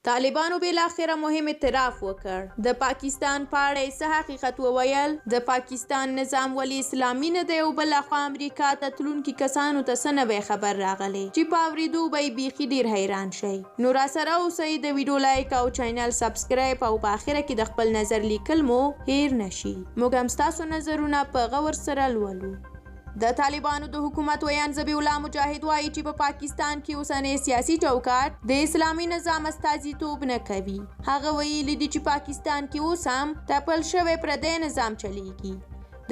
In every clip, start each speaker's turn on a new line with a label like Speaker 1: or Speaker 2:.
Speaker 1: طالبانو بالاخره مهم اعتراف وکړ. د پاکستان په اړه څه حقیقت وویل. د پاکستان نظام ولې اسلامي نه دی او بلخوا امریکا ته تلونکي کسانو ته څه نوی خبر راغلی چې په اورېدو به یې بیخي ډېر حیران شئ. نو راسره اوسئ، د ویډیو لایک او چینل سبسکرایب او په اخره کې د خپل نظر لیکل مو هیر نشي. موږ هم ستاسو نظرونه په غور سره لولو. د طالبانو د حکومت ویان ذبیح الله مجاهد وایي چې په پاکستان کې اوسنی سیاسي چوکاټ د اسلامي نظام استازیتوب نه کوي. هغه ویلي دي چې پاکستان کې اوس هم ټاکل شوی پردی نظام چلیږي.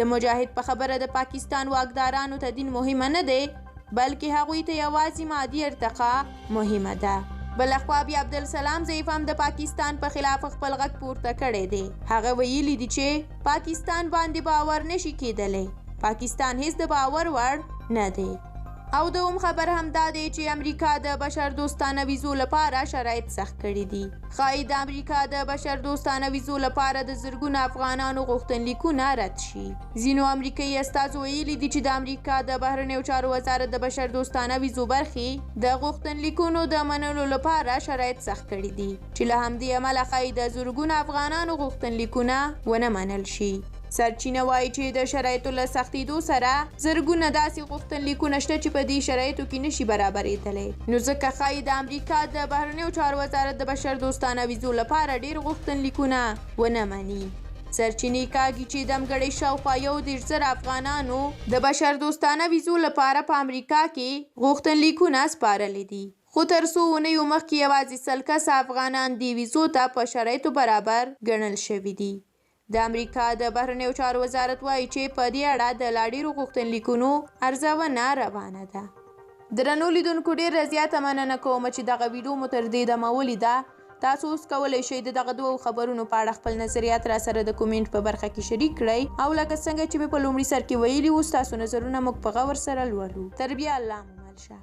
Speaker 1: د مجاهد په خبره د پاکستان واکدارانو ته دین مهمه نه دی، بلکې هغوی ته یوازې مادي ارتقا مهمه ده. بلخوا بیا عبدالسلام ضعیف هم د پاکستان په خلاف خپل غږ پورته کړی دی. هغه ویلي دي چې پاکستان باندې باور نشي کېدلی. پاکستان هیڅ د باور وړ نه دی. او دوم خبر هم دا دی چې امریکا د بشر دوستانه ویزو لپاره شرایط سخت کړي دي. ښایي د امریکا د بشر دوستانه ویزو لپاره د زرګونو افغانانو غوښتنلیکونه رد شي. ځینو امریکایي استازو ویلي دي چې د امریکا د بهرنیو چارو وزارت د بشر دوستانه ویزو برخې د غوښتنلیکونو د منلو لپاره شرایط سخت کړي دي چې له همدې امله ښایي د زرګونو افغانانو غوښتنلیکونه ونه منل شي. سرچینه وایي چې د شرایطو له سختېدو سره زرګونه داسې غوښتنلیکونه شته چې په دې شرایطو کې نشي برابرېدلی. نو ځکه ښایي د امریکا د بهرنیو چارو وزارت د بشر دوستانه ویزو لپاره ډېر غوښتنلیکونه ونه مني. سرچینې کاږي چې دمګړۍ شاوخوا 1.5 افغانانو د بشر دوستانه ویزو لپاره په امریکا کې غوښتنلیکونه سپارلي دي. خو تر څو اونیو مخکې یوازې 100 کسه افغانان دې ویزو ته په شرایطو برابر ګڼل شوي دي. د امریکا د بهرنیو چارو وزارت وایي چې په دې اړه د لا ډېرو غوښتنلیکونو ارزونه روانه ده. درنو لیدونکو، ډېره زیاته مننه کوم چې دغه ویډیو مو تر دې دمه ولیده. تاسو اوس کولی شئ د دغه دوو خبرونو په اړه خپل نظریات راسره د کومنټ په برخه کې شریک کړئ، او لکه څنګه چې مې په لومړي سر کې ویلي وو، ستاسو نظرونه موږ په غور سره لولو. تر بیا الله مو مل شه.